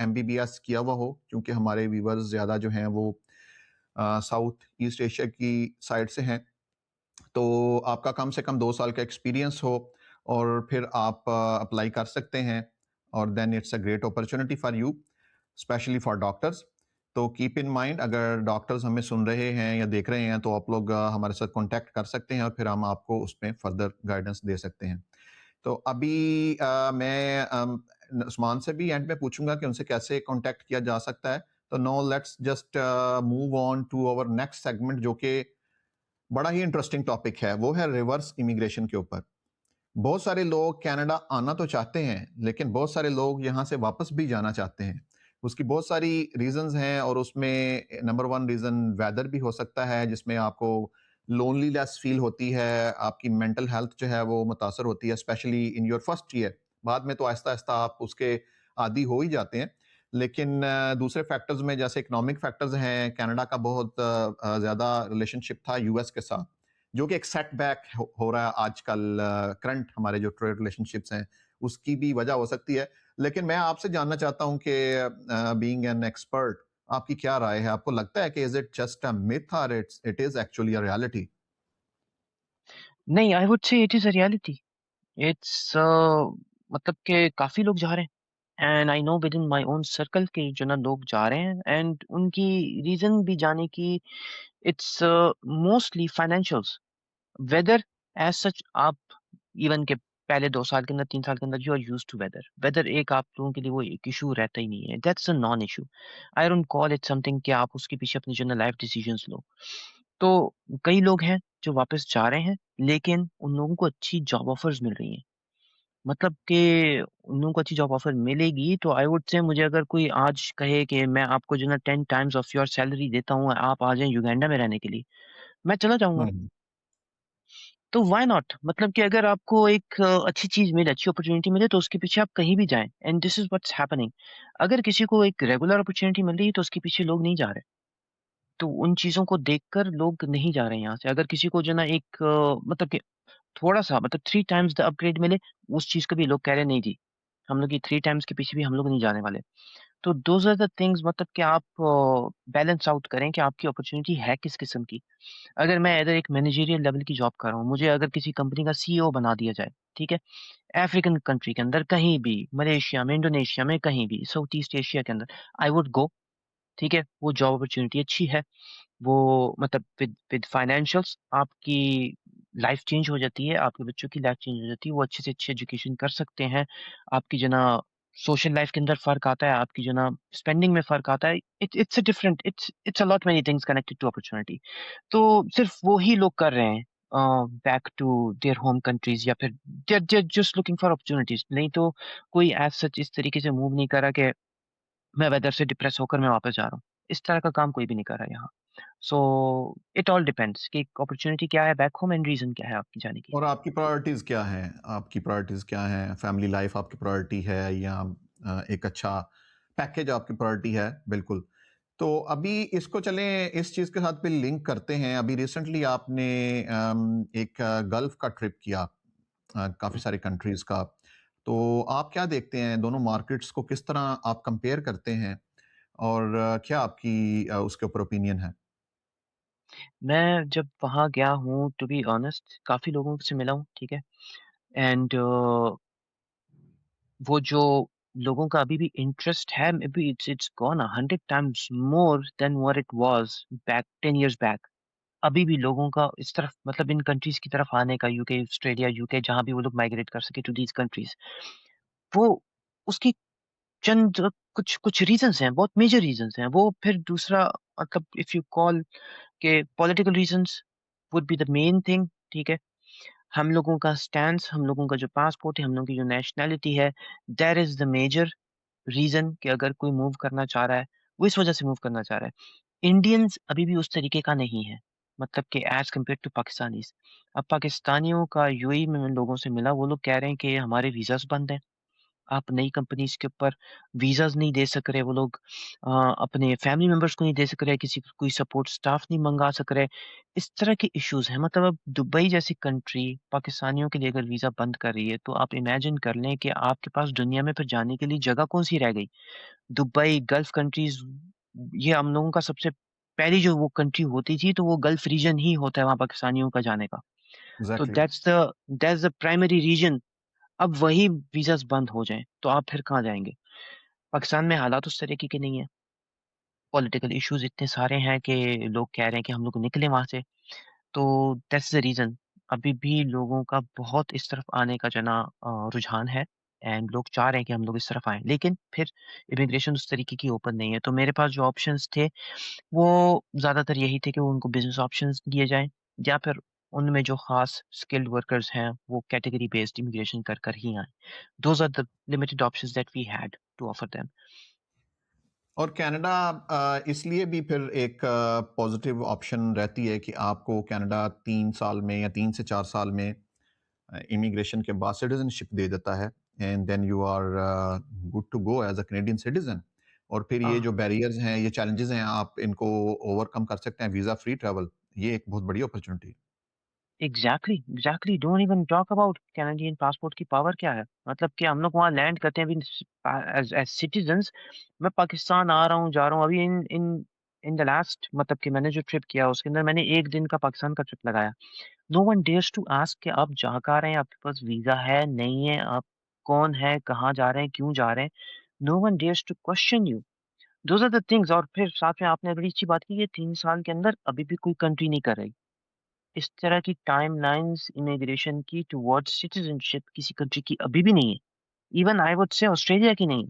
एमबीबीएस किया हुआ हो क्योंकि हमारे व्यूवर्स ज़्यादा जो हैं वो साउथ ईस्ट एशिया की साइड से हैं तो आपका कम से कम 2 साल का एक्सपीरियंस हो और फिर आप अप्लाई कर सकते हैं और then it's a great opportunity for you specially for doctors तो कीप इन माइंड अगर डॉक्टर्स हमें सुन रहे हैं या देख रहे हैं तो आप लोग हमारे साथ कांटेक्ट कर सकते हैं और फिर हम आपको उसमें फर्दर गाइडेंस दे सकते हैं तो अभी मैं उस्मान से भी एंड में पूछूंगा कि उनसे कैसे कांटेक्ट किया जा सकता है तो no let's just move on to our next segment जो कि बड़ा ही इंटरेस्टिंग टॉपिक है वो है रिवर्स इमिग्रेशन के ऊपर बहुत सारे लोग कनाडा आना तो चाहते हैं लेकिन बहुत सारे लोग यहाँ से वापस भी जाना चाहते हैं उसकी बहुत सारी रीजंस हैं और उसमें नंबर वन रीजन वेदर भी हो सकता है जिसमें आपको लोनलीनेस फील होती है आपकी मेंटल हेल्थ जो है वो मुतासर होती है specially in your first year बाद में तो आहिस्ता आहिस्ता आप उसके आदी हो ही जाते हैं लेकिन दूसरे फैक्टर्स में जैसे इकोनॉमिक फैक्टर्स हैं कनाडा का बहुत ज़्यादा रिलेशनशिप था यूएस के साथ जो कि एक सेटबैक हो रहा है आजकल करंट हमारे जो ट्रेड रिलेशनशिप्स हैं, उसकी भी वजह हो सकती है। लेकिन मैं आपसे जानना चाहता हूँ कि बीइंग एन एक्सपर्ट आपकी क्या राय है? आपको लगता है कि is it just a myth और it is actually a reality? नहीं, I would say it is a reality. It's मतलब कि काफ़ी लोग जा रहे हैं and I know within my own circle के जो ना लोग जा रहे हैं एंड उनकी रीज़न भी जाने की it's mostly financials. Weather as such आप इवन के पहले 2 साल के अंदर, 3 साल के अंदर you are used to weather. Weather एक आप लोगों के लिए वो एक इश्यू रहता ही नहीं है। That's a non issue. I don't call it something कि आप उसके पीछे अपनी जो है ना लाइफ डिसीजंस लो। तो कई लोग हैं जो वापस जा रहे हैं, लेकिन उन लोगों को अच्छी जॉब ऑफर्स मिल रही हैं। मतलब कि उन लोगों को अच्छी जॉब ऑफर मिलेगी तो आई वुड से मुझे अगर कोई आज कहे कि मैं आपको जो है ना 10 टाइम्स ऑफ योर सैलरी देता हूँ, आप आ जाएँ युगांडा में रहने के लिए, मैं चला जाऊँगा। हुँ, तो व्हाई नॉट? मतलब कि अगर आपको एक अच्छी चीज़ मिले, अच्छी अपॉर्च्युनिटी मिले तो उसके पीछे आप कहीं भी जाएँ and this is what's happening. अगर किसी को एक रेगुलर अपॉर्च्युनिटी मिल रही है तो उसके पीछे लोग नहीं जा रहे। तो उन चीज़ों को देखकर लोग नहीं जा रहे हैं यहाँ से। अगर किसी को जो है ना एक मतलब कि थोड़ा-सा मतलब 3 टाइम्स द अपग्रेड मिले, उस चीज़ को भी लोग कह रहे हैं नहीं जी, हम लोग ये 3 टाइम्स के पीछे भी हम लोग नहीं जाने वाले। तो दोज़ आर द थिंग्स मतलब कि आप बैलेंस आउट करें कि आपकी अपॉर्च्युनिटी है किस किस्म की। अगर मैं इधर एक मैनेजरियल लेवल की जॉब कर रहा हूँ, मुझे अगर किसी कंपनी का सीईओ बना दिया जाए, ठीक है? अफ्रीकन कंट्री के अंदर कहीं भी, मलेशिया में, इंडोनेशिया में, कहीं भी, साउथ ईस्ट एशिया के अंदर, आई वुड गो, ठीक है? वो जॉब अपॉर्च्युनिटी अच्छी है। वो मतलब विद विद फाइनेंशियल्स आपकी लाइफ चेंज हो जाती है, आपके बच्चों की लाइफ चेंज हो जाती है, वो अच्छे से अच्छी एजुकेशन कर सकते हैं। आपकी जो ना सोशल लाइफ के अंदर फ़र्क आता है, आपकी जो ना स्पेंडिंग में फ़र्क आता है। It's a different it's a lot many things connected to opportunity. तो सिर्फ वो ही लोग कर रहे हैं back to their home countries या फिर they are just looking for opportunities, नहीं तो कोई एज़ सच इस तरीके से मूव नहीं कर रहा कि मैं वेदर से डिप्रेस होकर मैं वापस जा रहा हूँ। इस तरह का काम कोई भी नहीं कर रहा है यहाँ। सो इट ऑल डिपेंड्स कि अपॉर्च्युनिटी क्या है बैक होम एंड रीज़न क्या है आपकी जाने की। और आपकी प्रायोरिटीज़ क्या हैं? आपकी प्रायोरिटीज़ क्या हैं? फैमिली लाइफ़ आपकी प्रायोरिटी है या एक अच्छा पैकेज आपकी प्रायोरिटी है? बिल्कुल। तो अभी इसको चलें इस चीज़ के साथ भी लिंक करते हैं। अभी रिसेंटली आपने एक गल्फ़ का ट्रिप किया काफ़ी सारी कंट्रीज़ का। तो आप क्या देखते हैं दोनों मार्केट्स को किस तरह आप कंपेयर करते हैं? और क्या आपकी उसके ऊपर ओपिनियन है? मैं जब वहाँ गया हूँ टू बी ऑनेस्ट काफ़ी लोगों से मिला हूँ, ठीक है? एंड वो जो लोगों का अभी भी इंटरेस्ट है may be it's gone 100 times more than what it was back 10 years back. अभी भी लोगों का इस तरफ मतलब इन कंट्रीज़ की तरफ आने का यूके, ऑस्ट्रेलिया, यूके जहाँ भी वो लोग माइग्रेट कर सके टू दीज़ कंट्रीज़। वो उसकी चंद कुछ कुछ रीज़न्स हैं, बहुत मेजर रीज़न्स हैं। वो फिर दूसरा मतलब इफ यू कॉल के political reasons would be the main thing, ठीक है? हम लोगों का स्टैंस, हम लोगों का जो पासपोर्ट है, हम लोगों की जो नेशनैलिटी है, that is the major reason कि अगर कोई मूव करना चाह रहा है, वो इस वजह से मूव करना चाह रहा है। इंडियंस अभी भी उस तरीके का नहीं है, मतलब कि एज़ कम्पेयर्ड टू पाकिस्तानीज़। अब पाकिस्तानियों का यूएई में मैं लोगों से मिला, वो लोग कह रहे हैं कि हमारे वीज़ाज़ बंद हैं। आप नई कंपनीज़ के ऊपर वीज़ाज़ नहीं दे सक रहे वो लोग अपने फैमिली मेंबर्स को नहीं दे सक रहे, किसी को कोई सपोर्ट स्टाफ नहीं मँगा सक रहे। इस तरह के इश्यूज़ हैं मतलब अब दुबई जैसी कंट्री पाकिस्तानियों के लिए अगर वीज़ा बंद कर रही है, तो आप इमेजिन कर लें कि आपके पास दुनिया में फिर जाने के लिए जगह कौन-सी रह गई? दुबई, गल्फ कंट्रीज़ ये हम लोगों का सबसे पहली जो वो कंट्री होती थी, तो वो गल्फ रीजन ही होता है वहाँ पाकिस्तानियों का जाने का। तो exactly. That's the primary reason अब वही वीज़ाज़ बंद हो जाएँ, तो आप फिर कहाँ जाएँगे? पाकिस्तान में हालात उस तरीके के नहीं हैं। पॉलिटिकल इश्यूज़ इतने सारे हैं कि लोग कह रहे हैं कि हम लोग निकलें वहाँ से। तो दैट्स द रीज़न। अभी भी लोगों का बहुत इस तरफ आने का जो है ना रुझान है एंड लोग चाह रहे हैं कि हम लोग इस तरफ आएँ। लेकिन फिर इमिग्रेशन उस तरीके की ओपन नहीं है। तो मेरे पास जो ऑप्शंस थे, वो ज़्यादातर यही थे कि उनको बिज़नेस ऑप्शंस दिए जाएँ या फिर उनमें जो ख़ास स्किल्ड वर्कर्स हैं, वो कैटेगरी बेस्ड इमिग्रेशन कर कर ही आएँ। Those are the limited options that we had to offer them. और कनाडा इसलिए भी फिर एक पॉजिटिव ऑप्शन रहती है कि आपको कनाडा 3 साल में या 3 से 4 साल में इमिग्रेशन के बाद सिटीज़नशिप दे देता है and then you are good to go as a Canadian citizen और फिर ये Uh, जो बैरियर्स हैं, ये चैलेंजेज़ हैं, आप इनको ओवरकम कर सकते हैं वीज़ा फ्री ट्रैवल, ये एक बहुत बड़ी अपॉर्च्युनिटी है। Exactly don't even talk about Canadian passport की पावर क्या है। मतलब कि हम लोग वहाँ लैंड करते हैं अभी एज एज सिटीजन्स। मैं पाकिस्तान आ रहा हूँ जा रहा हूँ अभी इन इन इन द लास्ट, मतलब कि मैंने जो ट्रिप किया उसके अंदर मैंने एक दिन का पाकिस्तान का ट्रिप लगाया। No one dares to ask कि आप जा कहाँ रहे हैं, आपके पास वीजा है नहीं है, आप कौन है, कहाँ जा रहे हैं, क्यों जा रहे हैं। No one dares to question you. Those are the things. और फिर साथ में आपने बड़ी अच्छी बात की, ये 3 साल के अंदर अभी भी कोई कंट्री नहीं कर रही इस तरह की टाइमलाइंस इमिग्रेशन की टुवर्ड्स सिटीजनशिप। किसी कंट्री की अभी भी नहीं है। Even I would say Australia की नहीं।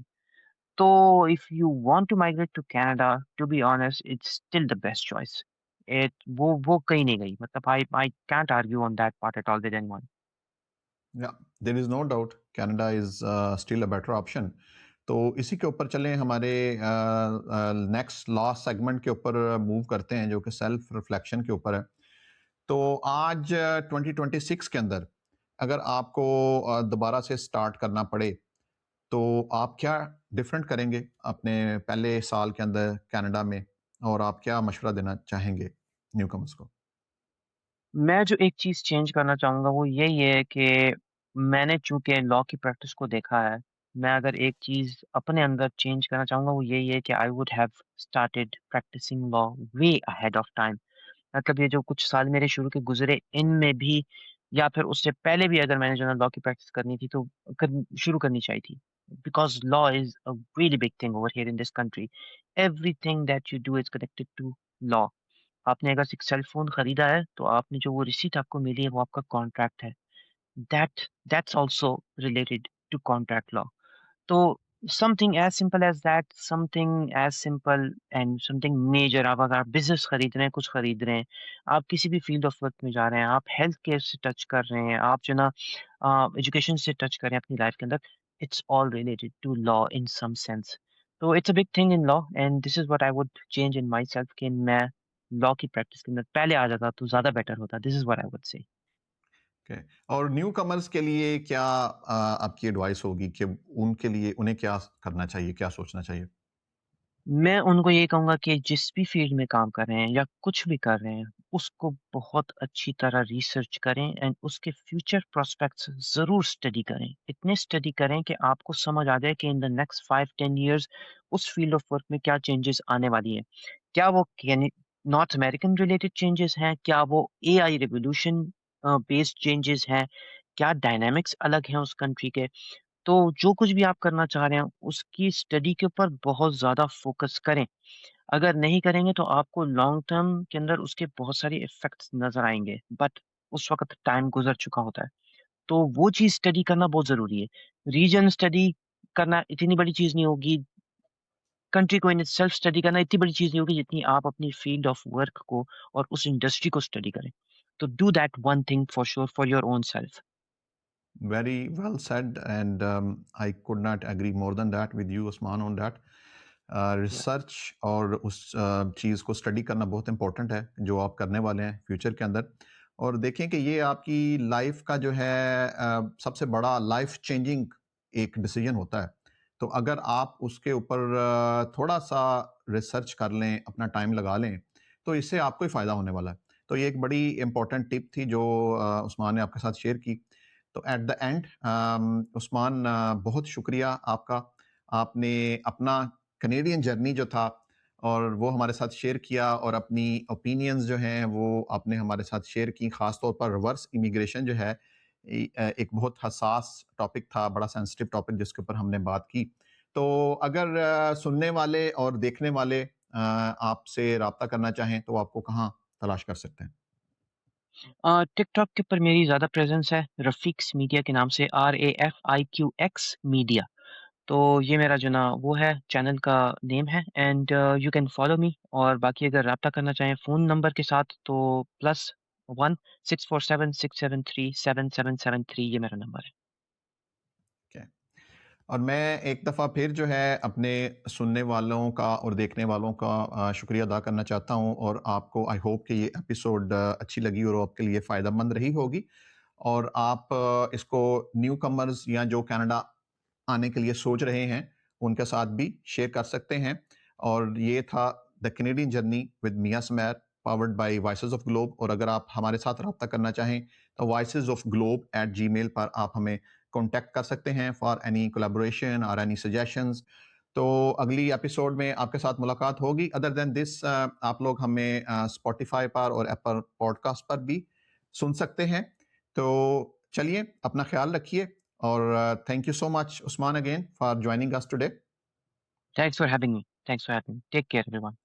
तो if you want to migrate to Canada, to be honest it's still the best choice. It वो कहीं नहीं गई। मतलब I can't argue on that part at all with anyone. या there is no doubt Canada is still a better option. तो इसी के ऊपर चलें, हमारे नेक्स्ट लास्ट सेगमेंट के ऊपर मूव करते हैं जो कि सेल्फ रिफ्लेक्शन के ऊपर है। तो आज 2026 के अंदर अगर आपको दोबारा से स्टार्ट करना पड़े तो आप क्या डिफरेंट करेंगे अपने पहले साल के अंदर कनाडा में, और आप क्या मशवरा देना चाहेंगे न्यूकमर्स को? मैं जो एक चीज चेंज करना चाहूंगा वो यही है कि मैंने चूंकि लॉ की प्रैक्टिस को देखा है। मैं अगर एक चीज अपने अंदर चेंज करना चाहूंगा वो यही है कि I would have started practicing law way ahead of time. मतलब ये जो कुछ साल मेरे शुरू के गुजरे इनमें भी, या फिर उससे पहले भी अगर मैंने जो है लॉ की प्रैक्टिस करनी थी तो शुरू करनी चाहिए थी। Because law is a really big thing over here in this country. Everything that you do is connected to law. आपने अगर एक सेल फोन खरीदा है तो आपने जो वो रिसीट आपको मिली है वो आपका कॉन्ट्रैक्ट है। That's also related to contract law. तो something as simple as that, something as simple and something major. आप अगर आप बिजनेस खरीद रहे हैं, कुछ खरीद रहे हैं, आप किसी भी फील्ड ऑफ वर्क में जा रहे हैं, आप हेल्थ केयर से टच कर रहे हैं, आप जो ना एजुकेशन से टच कर रहे हैं अपनी लाइफ के अंदर, it's all related to law in some sense. तो it's a big thing in law and this is what I would change in myself कि मैं लॉ की प्रैक्टिस के अंदर पहले आ जाता तो ज्यादा बेटर होता। This is what I would से। ओके। और न्यू कमर्स के लिए क्या आपकी एडवाइस होगी कि उनके लिए उन्हें क्या करना चाहिए, क्या सोचना चाहिए? मैं उनको ये कहूँगा कि जिस भी फ़ील्ड में काम कर रहे हैं या कुछ भी कर रहे हैं, उसको बहुत अच्छी तरह रिसर्च करें एंड उसके फ्यूचर प्रोस्पेक्ट्स ज़रूर स्टडी करें। इतने स्टडी करें कि आपको समझ आ जाए कि इन द नेक्स्ट 5-10 इयर्स उस फ़ील्ड ऑफ वर्क में क्या चेंजेस आने वाली हैं। क्या वो यानी नॉर्थ अमेरिकन रिलेटेड चेंजेस हैं? क्या वो एआई रिवॉल्यूशन बेस्ड चेंजेस हैं? क्या डायनामिक्स अलग हैं उस कंट्री के? तो जो कुछ भी आप करना चाह रहे हैं, उसकी स्टडी के ऊपर बहुत ज़्यादा फ़ोकस करें। अगर नहीं करेंगे तो आपको लॉन्ग टर्म के अंदर उसके बहुत सारे इफ़ेक्ट्स नज़र आएँगे, बट उस वक़्त टाइम गुज़र चुका होता है। तो वो चीज़ स्टडी करना बहुत ज़रूरी है। रीजन स्टडी करना इतनी बड़ी चीज़ नहीं होगी, कंट्री को इन इटसेल्फ स्टडी करना इतनी बड़ी चीज़ नहीं होगी जितनी आप अपनी फ़ील्ड ऑफ वर्क को और उस इंडस्ट्री को स्टडी करें। तो do that one thing for sure for your own self. Very well said, and I could not agree more than that with you Usman on that. या रिसर्च और उस चीज़ को स्टडी करना बहुत इंपॉर्टेंट है जो आप करने वाले हैं फ्यूचर के अंदर। और देखें कि ये आपकी लाइफ का जो है सबसे बड़ा लाइफ चेंजिंग एक डिसीजन होता है। तो अगर आप उसके ऊपर थोड़ा सा रिसर्च कर लें, अपना टाइम लगा लें, तो इससे आपको ही फ़ायदा होने वाला है। तो ये एक बड़ी इंपॉर्टेंट टिप थी जो उस्मान ने आपके साथ शेयर की। तो एट द एंड उस्मान, बहुत शुक्रिया आपका। आपने अपना कनेडियन जर्नी जो था और वो हमारे साथ शेयर किया, और अपनी ओपिनियंस जो हैं वो आपने हमारे साथ शेयर की। ख़ास तौर पर रिवर्स इमिग्रेशन जो है एक बहुत हसास टॉपिक था, बड़ा सेंसिटिव टॉपिक जिसके ऊपर हमने बात की। तो अगर सुनने वाले और देखने वाले आपसे रब्ता करना चाहें तो आपको कहाँ तलाश कर सकते हैं? टिकटॉक के ऊपर मेरी ज़्यादा प्रेज़ेंस है, रफ़ीक्स मीडिया के नाम से, RAFIQX मीडिया। तो ये मेरा जो ना वो है चैनल का नेम है एंड यू कैन फ़ॉलो मी। और बाकी अगर राब्ता करना चाहें फ़ोन नंबर के साथ तो +1 647 673 7773 ये मेरा नंबर है। क्या और मैं एक दफ़ा फिर जो है अपने सुनने वालों का और देखने वालों का शुक्रिया अदा करना चाहता हूँ, और आपको आई होप कि ये एपिसोड अच्छी लगी और आपके लिए फ़ायदेमंद रही होगी। और आप इसको न्यू कमर्स या जो कनाडा आने के लिए सोच रहे हैं उनके साथ भी शेयर कर सकते हैं। और ये था द कैनेडियन जर्नी विद मियां स्मैर। Powered by voices of globe. और अगर आप हमारे साथ रब्ता करना चाहें तो voicesofglobe@gmail पर आप हमें कॉन्टैक्ट कर सकते हैं फॉर एनी कोलैबोरेशन और एनी सजेशंस। तो अगली एपिसोड में आपके साथ मुलाकात होगी। अदर देन दिस आप लोग हमें स्पॉटिफाई पर और एप्पल पॉडकास्ट पर भी सुन सकते हैं। तो चलिए, अपना ख्याल रखिए और thank you so much Usman again for joining us today. Thanks for having me. Thanks for having me. Take care, everyone.